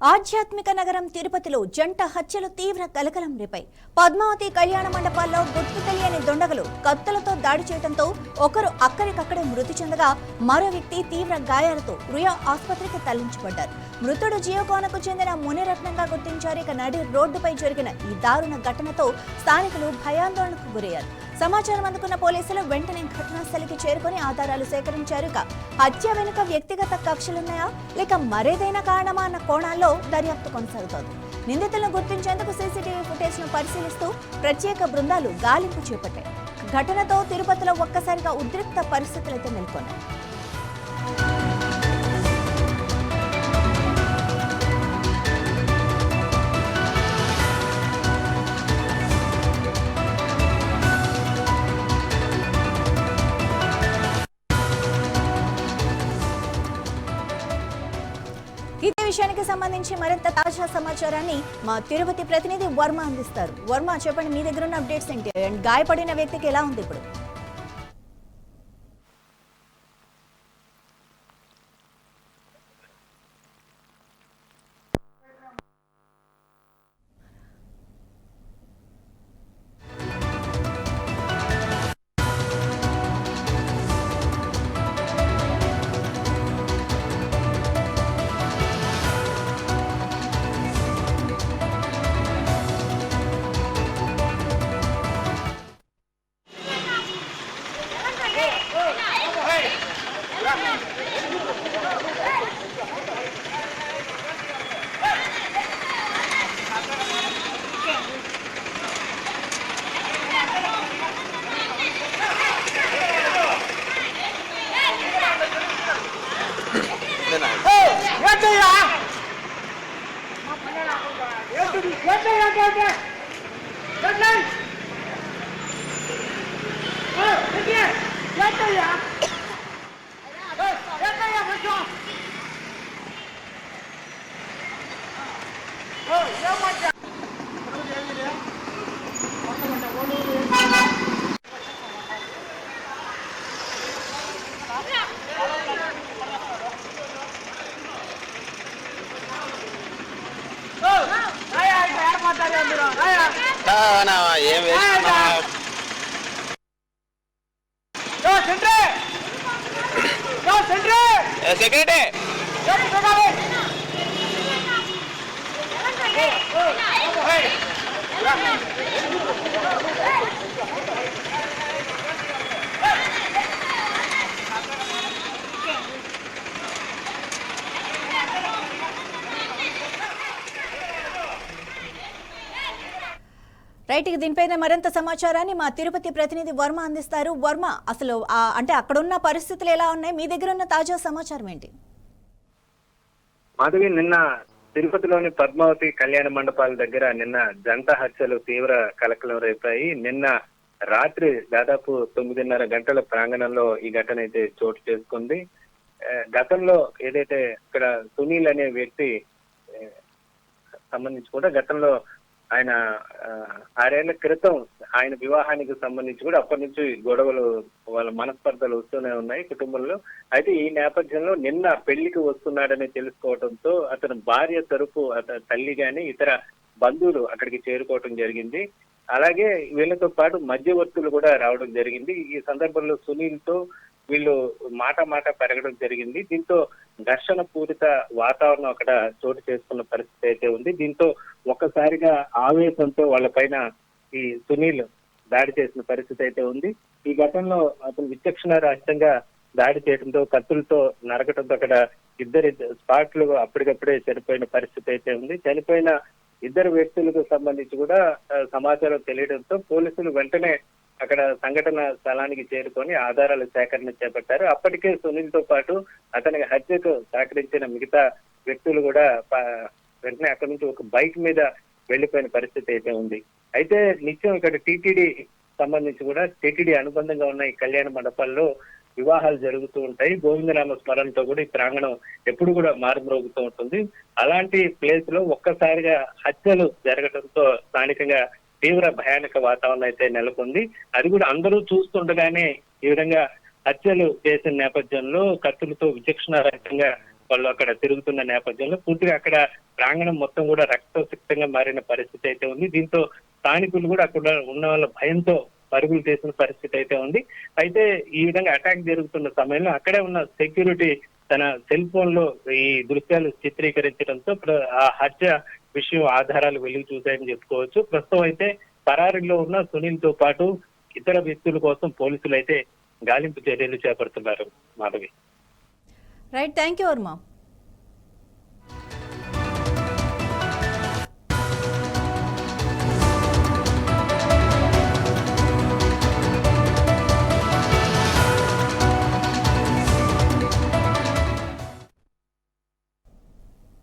ఆధ్యాత్మిక నగరం తిరుపతిలో జంట హత్యలు తీవ్ర కలకలం రేపాయి. పద్మావతి కళ్యాణ మండపాల్లో గుర్తు తెలియని దొండగలు కత్తులతో దాడి చేయడంతో ఒకరు అక్కడికక్కడే మృతి చెందగా మరో వ్యక్తి తీవ్ర గాయాలతో రుయా ఆసుపత్రికి తరలించబడ్డారు. మృతుడు జియోకోనకు చెందిన మునిరత్నంగా గుర్తించారు. ఇక నడి రోడ్డుపై జరిగిన ఈ దారుణ ఘటనతో స్థానికులు భయాందోళనకు గురయ్యారు. సమాచారం అందుకున్న పోలీసులు వెంటనే ఘటనా స్థలికి చేరుకుని ఆధారాలు సేకరించారు. హత్య వెనుక వ్యక్తిగత కక్షలున్నాయా లేక మరేదైనా కారణమా అన్న కోణాల్లో దర్యాప్తు కొనసాగుతోంది. నిందితులను గుర్తించేందుకు సీసీటీవీ ఫుటేజ్ ను పరిశీలిస్తూ ప్రత్యేక బృందాలు గాలింపు చేపట్టాయి. ఘటనతో తిరుపతిలో ఒక్కసారిగా ఉద్రిక్త పరిస్థితులైతే నెలకొన్నాయి. ఇదే విషయానికి సంబంధించి మరింత తాజా సమాచారాన్ని మా తిరుపతి ప్రతినిధి వర్మ అందిస్తారు. వర్మ, చెప్పండి, మీ దగ్గర ఉన్న అప్డేట్స్ ఏంటి? అండ్ గాయపడిన వ్యక్తికి ఎలా ఉంది ఇప్పుడు? రైట్, దీనిపైన మరింత సమాచారాన్ని మా తిరుపతి ప్రతినిధి వర్మ అందిస్తారు. వర్మ, అసలు అంటే అక్కడున్న పరిస్థితులు ఎలా ఉన్నాయి? మీ దగ్గర ఉన్న తాజా సమాచారం ఏంటి? మాధవి, నిన్న తిరుపతిలోని పద్మావతి కళ్యాణ మండపాల దగ్గర నిన్న జంట హత్యలు తీవ్ర కలకలం రేపాయి. నిన్న రాత్రి దాదాపు 9:30 గంటల ప్రాంగణంలో ఈ ఘటన అయితే చోటు చేసుకుంది. గతంలో ఏదైతే ఇక్కడ సునీల్ అనే వ్యక్తి సంబంధించి కూడా గతంలో ఆయన 6 ఏళ్ల క్రితం ఆయన వివాహానికి సంబంధించి కూడా అప్పటి నుంచి గొడవలు, వాళ్ళ మనస్పర్ధలు వస్తూనే ఉన్నాయి కుటుంబంలో. అయితే ఈ నేపథ్యంలో నిన్న పెళ్లికి వస్తున్నాడని తెలుసుకోవడంతో అతని భార్య తరపు అతని తల్లి గాని ఇతర బంధువులు అక్కడికి చేరుకోవటం జరిగింది. అలాగే వీళ్ళతో పాటు మధ్యవర్తులు కూడా రావడం జరిగింది. ఈ సందర్భంలో సునీల్ తో వీళ్ళు మాట పెరగడం జరిగింది. దీంతో ఘర్షణ పూరిత వాతావరణం అక్కడ చోటు చేసుకున్న పరిస్థితి అయితే ఉంది. దీంతో ఒక్కసారిగా ఆవేశంతో వాళ్ళ పైన ఈ సునీల్ దాడి చేసిన పరిస్థితి అయితే ఉంది. ఈ ఘటనలో అతను విచక్షణారహితంగా దాడి చేయడంతో కత్తులతో నరకడంతో అక్కడ ఇద్దరు స్పాట్లు అప్పటికప్పుడే చనిపోయిన పరిస్థితి అయితే ఉంది. చనిపోయిన ఇద్దరు వ్యక్తులకు సంబంధించి కూడా సమాచారం తెలియడంతో పోలీసులు వెంటనే అక్కడ సంఘటన స్థలానికి చేరుకొని ఆధారాల సేకరణ చేపట్టారు. అప్పటికే సునీల్ తో పాటు అతనికి హత్యకు సహకరించిన మిగతా వ్యక్తులు కూడా వెంటనే అక్కడి నుంచి ఒక బైక్ మీద వెళ్లిపోయిన పరిస్థితి అయితే ఉంది. అయితే నిత్యం ఇక్కడ టీటీడీ సంబంధించి కూడా టీటీడీ అనుబంధంగా ఉన్న ఈ కళ్యాణ మండపాల్లో వివాహాలు జరుగుతూ ఉంటాయి. గోవిందనామ స్మరణతో కూడా ఈ ప్రాంగణం ఎప్పుడు కూడా మారుమ్రోగుతూ ఉంటుంది. అలాంటి ప్లేస్ లో ఒక్కసారిగా హత్యలు జరగడంతో స్థానికంగా తీవ్ర భయానక వాతావరణం అయితే నెలకొంది. అది కూడా అందరూ చూస్తుండగానే ఈ విధంగా హత్యలు చేసిన నేపథ్యంలో కత్తులతో విచక్షణారహితంగా వాళ్ళు అక్కడ తిరుగుతున్న నేపథ్యంలో పూర్తిగా అక్కడ ప్రాంగణం మొత్తం కూడా రక్తసిక్తంగా మారిన పరిస్థితి అయితే ఉంది. దీంతో స్థానికులు కూడా అక్కడ ఉన్న వాళ్ళ భయంతో పరుగులు చేసిన పరిస్థితి అయితే ఉంది. అయితే ఈ విధంగా అటాక్ జరుగుతున్న సమయంలో అక్కడే ఉన్న సెక్యూరిటీ తన సెల్ ఫోన్ లో ఈ దృశ్యాలు చిత్రీకరించడంతో ఆ హత్య విషయం ఆధారాలు వెలుగు చూశాయని చెప్పుకోవచ్చు. ప్రస్తుతం అయితే పరారీలో ఉన్న సునీల్ తో పాటు ఇతర వ్యక్తుల కోసం పోలీసులు అయితే గాలింపు చర్యలు చేపడుతున్నారు. Madhavi. Right, thank you Varma.